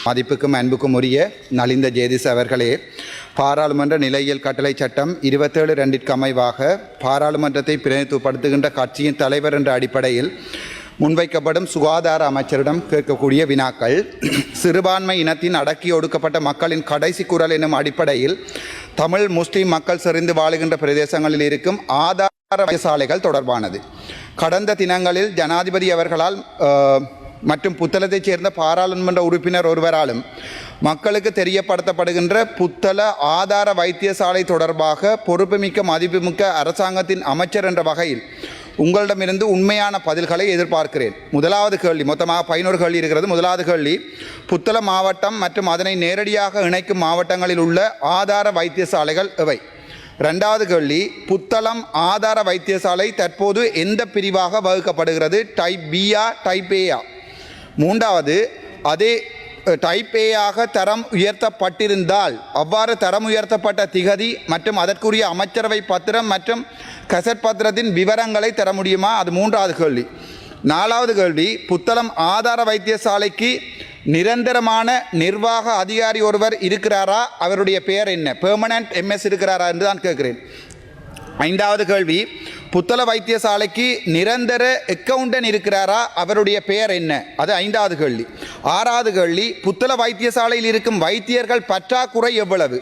மதிப்புக்கும் அன்புக்கும் உரிய நலிந்த ஜேதிஸ் அவர்களே, பாராளுமன்ற நிலையியல் கட்டளை சட்டம் 27(2) அமைவாக பாராளுமன்றத்தை பிரதிநிதித்துவப்படுத்துகின்ற கட்சியின் தலைவர் என்ற அடிப்படையில் முன்வைக்கப்படும் சுகாதார அமைச்சரிடம் கேட்கக்கூடிய வினாக்கள். சிறுபான்மை இனத்தின் அடக்கி ஒடுக்கப்பட்ட மக்களின் கடைசி குரல் எனும் அடிப்படையில் தமிழ் முஸ்லிம் மக்கள் செறிந்து வாழுகின்ற பிரதேசங்களில் இருக்கும் ஆதார வைத்தியசாலைகள் தொடர்பானது. கடந்த தினங்களில் ஜனாதிபதி அவர்களால் மற்றும் புத்தளத்தைச் சேர்ந்த பாராளுமன்ற உறுப்பினர் ஒருவராலும் மக்களுக்கு தெரியப்படுத்தப்படுகின்ற புத்தள ஆதார வைத்தியசாலை தொடர்பாக பொறுப்புமிக்க மதிப்புமிக்க அரசாங்கத்தின் அமைச்சர் என்ற வகையில் உங்களிடமிருந்து உண்மையான பதில்களை எதிர்பார்க்கிறேன். முதலாவது கேள்வி, மொத்தமாக 11 கேள்வி இருக்கிறது. முதலாவது கேள்வி, புத்தளம் மாவட்டம் மற்றும் அதனை நேரடியாக இணைக்கும் மாவட்டங்களில் உள்ள ஆதார வைத்தியசாலைகள் எவை? ரெண்டாவது கேள்வி, புத்தளம் ஆதார வைத்தியசாலை தற்போது எந்த பிரிவாக வகுக்கப்படுகிறது? டைப் பியா டைப் ஏயா? மூன்றாவது, அதே டைப் ஏயாக தரம் உயர்த்தப்பட்டிருந்தால் அவ்வாறு தரம் உயர்த்தப்பட்ட திகதி மற்றும் அதற்குரிய அமைச்சரவை பத்திரம் மற்றும் கசட் பத்திரத்தின் விவரங்களை தர முடியுமா? அது மூன்றாவது கேள்வி. நாலாவது கேள்வி, புத்தளம் ஆதார வைத்தியசாலைக்கு நிரந்தரமான நிர்வாக அதிகாரி ஒருவர் இருக்கிறாரா? அவருடைய பெயர் என்ன? பெர்மனன்ட் எம்எஸ் இருக்கிறாரா என்று தான் கேட்கிறேன். ஐந்தாவது கேள்வி, புத்தள வைத்தியசாலைக்கு நிரந்தர அக்கவுண்டன்ட் இருக்கிறாரா? அவருடைய பெயர் என்ன? அது ஐந்தாவது கேள்வி. ஆறாவது கேள்வி, புத்தள வைத்தியசாலையில் இருக்கும் வைத்தியர்கள் பற்றாக்குறை எவ்வளவு?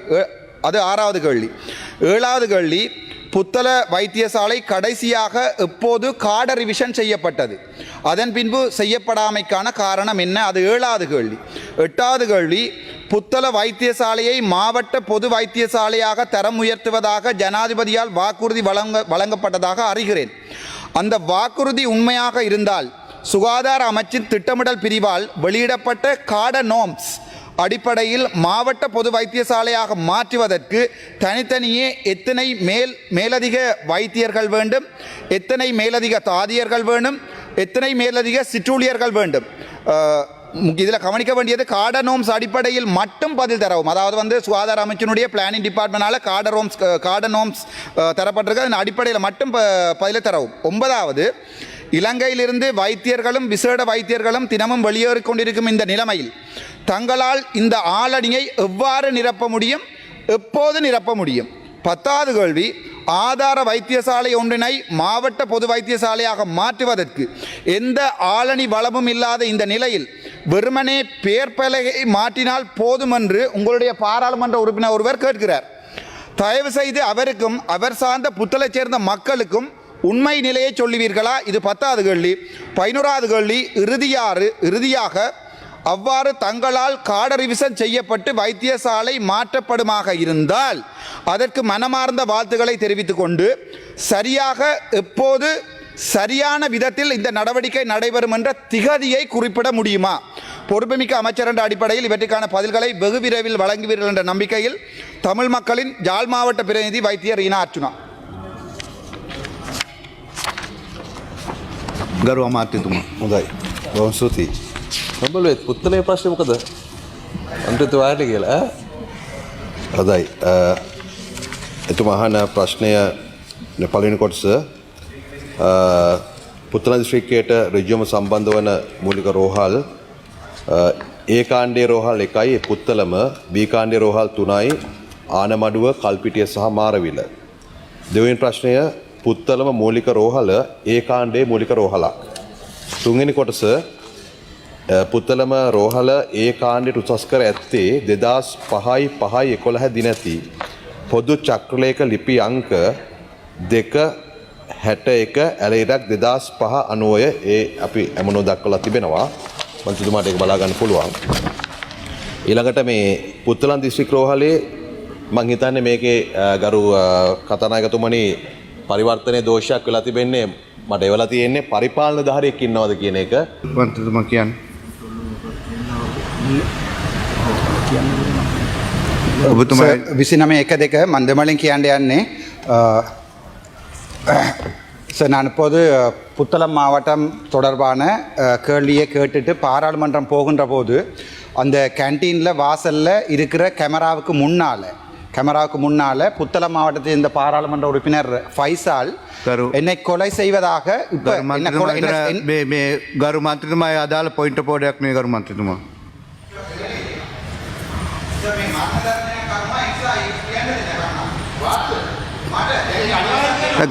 அது ஆறாவது கேள்வி. ஏழாவது கேள்வி, புத்தள வைத்தியசாலை கடைசியாக எப்போது கார்டு ரிவிஷன் செய்யப்பட்டது? அதன் பின்பு செய்யப்படாமைக்கான காரணம் என்ன? அது ஏழாவது கேள்வி. எட்டாவது கேள்வி, புத்தள வைத்தியசாலையை மாவட்ட பொது வைத்தியசாலையாக தரம் உயர்த்துவதாக ஜனாதிபதியால் வாக்குறுதி வழங்கப்பட்டதாக அறிகிறேன். அந்த வாக்குறுதி உண்மையாக இருந்தால் சுகாதார அமைச்சின் திட்டமிடல் பிரிவால் வெளியிடப்பட்ட கார்டு நோம்ஸ் அடிப்படையில் மாவட்ட பொது வைத்தியசாலையாக மாற்றுவதற்கு தனித்தனியே எத்தனை மேலதிக வைத்தியர்கள் வேண்டும், எத்தனை மேலதிக தாதியர்கள் வேண்டும், எத்தனை மேலதிக சிற்றூழியர்கள் வேண்டும்? இதில் கவனிக்க வேண்டியது கார்டு நோம்ஸ் அடிப்படையில் மட்டும் பதில் தரவும். அதாவது சுகாதார அமைச்சினுடைய பிளானிங் டிபார்ட்மெண்டால் கார்டு நோம்ஸ் தரப்பட்டிருக்கு. அதன் அடிப்படையில் மட்டும் பதிலை தரவும். ஒன்பதாவது, இலங்கையிலிருந்து வைத்தியர்களும் விசேட வைத்தியர்களும் தினமும் வெளியேறிக் கொண்டிருக்கும் இந்த நிலைமையில் தங்களால் இந்த ஆளணியை எவ்வாறு நிரப்ப முடியும், எப்போது நிரப்ப முடியும்? பத்தாவது கேள்வி, ஆதார வைத்தியசாலை ஒன்றினை மாவட்ட பொது வைத்தியசாலையாக மாற்றுவதற்கு எந்த ஆளணி வளமும் இல்லாத இந்த நிலையில் வெறுமனே பெயர் பலகை மாற்றினால் போதும் என்று உங்களுடைய பாராளுமன்ற உறுப்பினர் ஒருவர் கேட்கிறார். தயவு செய்து அவருக்கும் அவர் சார்ந்த புத்தளை சேர்ந்த மக்களுக்கும் உண்மை நிலையை சொல்லுவீர்களா? இது 10வது கேள்வி. 11வது கேள்வி, இறுதியாக அவ்வாறு தங்களால் கார்டு ரிவிஷன் செய்யப்பட்டு வைத்தியசாலை மாற்றப்படுமாக இருந்தால் அதற்கு மனமார்ந்த வாழ்த்துக்களை தெரிவித்துக் கொண்டு சரியாக எப்போது சரியான விதத்தில் இந்த நடவடிக்கை நடைபெறும் என்ற திகதியை குறிப்பிட முடியுமா? பொறுப்புமிக்க அமைச்சர் என்ற அடிப்படையில் இவற்றுக்கான பதில்களை வெகு விரைவில் வழங்குவீர்கள் என்ற நம்பிக்கையில் தமிழ் மக்களின் யாழ் மாவட்ட பிரதிநிதி வைத்தியர் ஈனா அர்ச்சுனா. ගරු අමාත්‍යතුමා. හොඳයි. බොහොම ස්තුතියි. ඔබලුවේ පුත්තලේ ප්‍රශ්නේ මොකද? අන්තිම වාරේ කියලා. හොඳයි. එතුමා අහන ප්‍රශ්නය පළවෙනි කොටස පුත්තල දිස්ත්‍රික්කයට ඍජුවම සම්බන්ධ වන මූලික රෝහල් ඒ කාණ්ඩයේ රෝහල් 1යි, පුත්තලම, බී කාණ්ඩයේ රෝහල් 3යි, ආනමඩුව, කල්පිටිය සහ මාරවිල. දෙවෙනි ප්‍රශ්නය පුත්තලම මූලික රෝහල ඒ කාණ්ඩයේ මූලික රෝහලක්. තුන්වෙනි කොටස පුත්තලම රෝහල ඒ කාණ්ඩයට උසස් කර ඇත්තේ 2005-11 දිනති පොදු චක්‍රලේඛ ලිපි අංක 261 ඇලයිරක් 2005-90 ඒ අපි අමනෝ දක්වලා තිබෙනවා. මන්ත්‍රීතුමාට ඒක බලා ගන්න පුළුවන්. ඊළඟට මේ පුත්තලම් දිස්ත්‍රික් රෝහලේ මම හිතන්නේ මේකේ ගරු කතානායකතුමනි පරිවර්තනයේ දෝෂයක් වෙලා තිබෙන්නේ මට එවලා තියෙන්නේ පරිපාලන ධාරියෙක් ඉන්නවද කියන එක. මන්ත්‍රීතුමා කියන්නේ ඔබතුමා 29(1)2 මන්දමලින් කියන්න යන්නේ சார், நான் இப்போது புத்தளம் மாவட்டம் தொடர்பான கேள்வியை கேட்டுட்டு பாராளுமன்றம் போகின்ற போது அந்த கேன்டீனில் வாசலில் இருக்கிற கேமராவுக்கு முன்னால் புத்தளம் மாவட்டத்தில் இந்த பாராளுமன்ற உறுப்பினர் ஃபைசால் என்னை கொலை செய்வதாக ගරු මන්ත්‍රීතුමා අදාළ පොයින්ට් පොඩයක් මේ ගරු මන්ත්‍රීතුමා.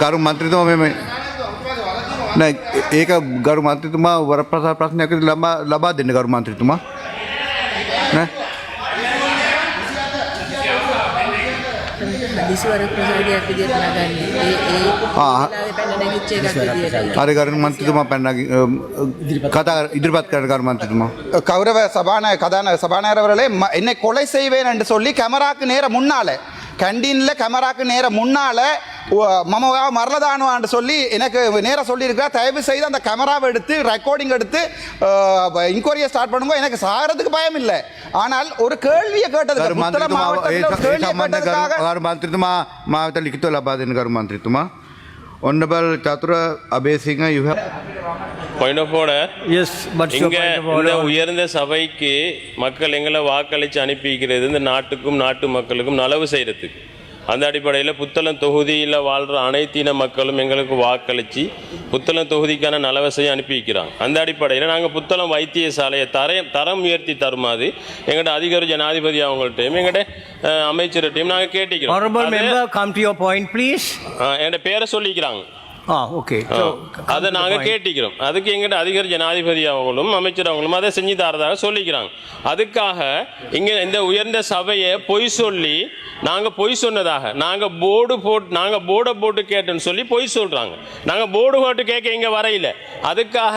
ගරු මන්ත්‍රීතුමා මේ නෑ ඒක ගරු මන්ත්‍රීතුමා වරප්‍රසාද ප්‍රශ්නයක් ලබා දෙන්න ගරු මන්ත්‍රීතුමා නෑ දිස්වර ප්‍රසාදයක් විදියට නගන්නේ ඒ පැන නැගිච්ච එකක් විදියට හරි ගරු මන්ත්‍රීතුමා පැන්න කතා ඉදිරිපත් කරන ගරු මන්ත්‍රීතුමා கௌரவ சபாநாயகர் அவர்களே என்னை கொலை செய்வேன் என்று சொல்லி கேமராக்கு நேர முன்னால கேண்டீனில் கேமராக்கு நேர முன்னால மமவா மரலதானுவான்னு சொல்லி எனக்கு நேராக சொல்லியிருக்கிறா தயவு செய்து அந்த கேமராவை எடுத்து ரெக்கார்டிங் எடுத்து இன்கொயரியை ஸ்டார்ட் பண்ணுங்க எனக்கு சாகிறதுக்கு பயம் இல்லை ஆனால் ஒரு கேள்வியை கேட்டது ගරු මන්ත්‍රීතුමා මාවත ලිඛිතව ලබා දෙන්න ගරු මන්ත්‍රීතුමා Honorable Chatura Abesinghe, you have Point of order. Yes, but இங்க இந்த உயர்ந்த சபைக்கு மக்கள் எங்களை வாக்களித்து அனுப்பிக்கிறது இந்த நாட்டுக்கும் நாட்டு மக்களுக்கும் நலவு செய்யறதுக்கு. அந்த அடிப்படையில் புத்தளம் தொகுதியில் வாழ்கிற அனைத்து இன மக்களும் எங்களுக்கு வாக்களித்து புத்தளம் தொகுதிக்கான நலவசையை அனுப்பி வைக்கிறாங்க. அந்த அடிப்படையில் நாங்கள் புத்தளம் வைத்தியசாலையை தரம் உயர்த்தி தருமாறு எங்கள்கிட்ட அதிகாரி ஜனாதிபதி அவங்கள்ட்டையும் எங்கள்கிட்ட அமைச்சர்கிட்டையும் நாங்கள் கேட்டிக்கிறோம். Honorable member, come to your point, please. என்கிட்ட பேரை சொல்லிக்கிறாங்க. Okay. அதை நாங்கள் கேட்டிக்கிறோம். அதுக்கு எங்கிட்ட அதிகாரி ஜனாதிபதி அவங்களும் அமைச்சர் அவங்களும் அதை செஞ்சு தரதாக சொல்லிக்கிறாங்க. அதுக்காக இங்கே இந்த உயர்ந்த சபையை பொய் சொல்லி நாங்கள் பொய் சொன்னதாக நாங்கள் போர்டை போட்டு கேட்டோன்னு சொல்லி பொய் சொல்கிறாங்க. நாங்கள் போர்டு போட்டு கேட்க இங்கே வரையில. அதுக்காக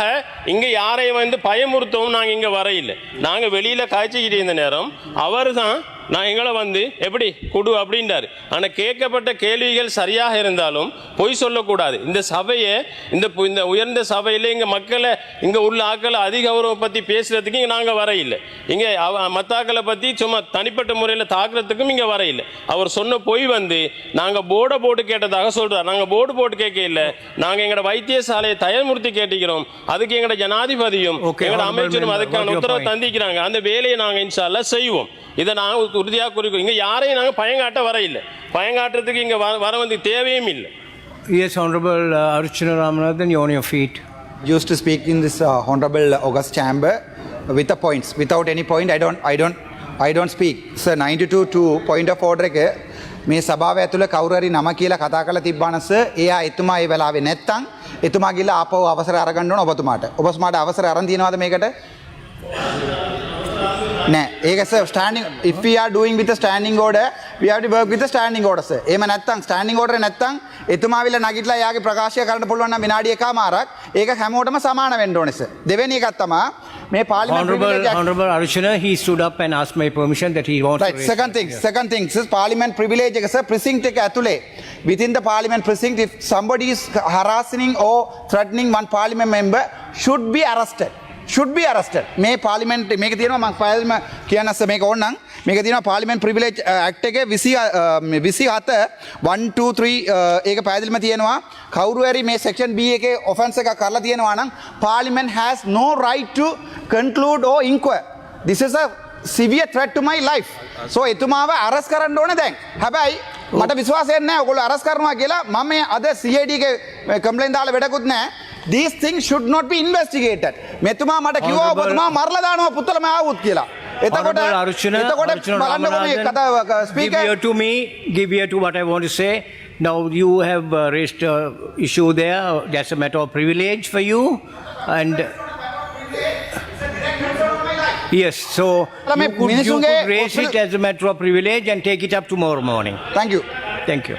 இங்கே யாரையும் வந்து பயமுறுத்தவும் நாங்கள் இங்கே வரையில. நாங்கள் வெளியில் காய்ச்சிக்கிட்டு இருந்த நேரம் அவர் தான் நான் எங்களை வந்து எப்படி கொடு அப்படின்றாரு. ஆனால் கேட்கப்பட்ட கேள்விகள் சரியாக இருந்தாலும் பொய் சொல்லக்கூடாது. இந்த சபையை இந்த உயர்ந்த சபையில் இங்கே மக்களை இங்கே உள்ள ஆக்களை அதிகௌரவம் பற்றி பேசுகிறதுக்கு இங்கே நாங்கள் வரையில்லை. இங்கே மத்தாக்களை பற்றி சும்மா தனிப்பட்ட முறையில் தாக்குறதுக்கும் இங்கே வரையில்லை. அவர் சொன்ன பொய் வந்து நாங்கள் போர்டை போட்டு கேட்டதாக சொல்கிறார். நாங்கள் போர்டு போட்டு கேட்க இல்லை. நாங்கள் எங்களோட வைத்தியசாலையை தயமுறுத்தி கேட்டிக்கிறோம். அதுக்கு எங்களோட ஜனாதிபதியும் எங்களோட அமைச்சரும் அதுக்கான உத்தரவு தந்திக்கிறாங்க. அந்த வேலையை நாங்கள் இன்ஷா அல்லாஹ் செய்வோம். இதை நாங்கள் உறுதியாக குறிக்கிறோம். இங்கே யாரையும் நாங்கள் பயங்காட்ட வர இல்லை. பயங்காட்டுறதுக்கு இங்கே வர வந்து தேவையும் இல்லை. Yes, Honorable Archana Ramanathan, you're on your feet. Used to speak in this honorable August chamber with the points. Without any point, I don't speak. Sir, 92 point of order එක මේ සභාව ඇතුළේ කවුරු හරි නම කියලා කතා කරලා තිබ්බානස එයා එතුමා ඒ වෙලාවේ නැත්තම් එතුමා ගිහලා ආපහු අවසර අරගන්න ඕන ඔබතුමාට. ඔබතුමාට අවසර අරන් තියනවාද මේකට? නෑ ඒක sir standing if we are doing with a standing order we have to work with a standing order sir. එහෙම නැත්තම් standing order නැත්තම් එතුමාවිල නගිටලා යාගේ ප්‍රකාශය කරන්න පුළුවන් නම් විනාඩි එකමාරක් ඒක හැමෝටම සමාන වෙන්න ඕනේ sir. දෙවෙනි එකක් තමයි මේ පාර්ලිමේන්තු Honorable Archana, he stood up and asked my permission that he wants right, to raise second thing sir, parliament privilege එක sir precinct එක ඇතුලේ within the parliament precinct if somebody is harassing or threatening one parliament member should be arrested. මේ පාර්ලිමේන්තු මේක තියෙනවා මම ෆයිල්ම කියන්නස්ස මේක ඕනනම් මේක තියෙනවා පාර්ලිමේන්තු ප්‍රිවිලේජ් ඇක්ට් එකේ 27 1 2 3 ඒක පැහැදිලිම තියෙනවා කවුරු හරි මේ සෙක්ෂන් B එකේ ඔෆෙන්ස් එකක් කරලා තියෙනවා නම් parliament has no right to conclude or inquire. This is a severe threat to my life. So එතුමාව අරස් කරන්න ඕනේ දැන්. හැබැයි මට විශ්වාසයක් නැහැ ඔයගොල්ලෝ අරස් කරනවා කියලා. මම අද CID එකේ කම්ප්ලේන්ට් දාලා වැඩකුත් නැහැ. These things should not be investigated. මෙතුමා මට කිව්වා ඔබතුමා මරලා දානවා පුත්තලම ආවුත් කියලා. එතකොට බලන්නකො මේ කතාව speaker give ear to what I want to say. Now you have raised issue there. That's a matter of privilege for you and yes, so you could raise it as a matter of privilege and take it up tomorrow morning. Thank you. Thank you.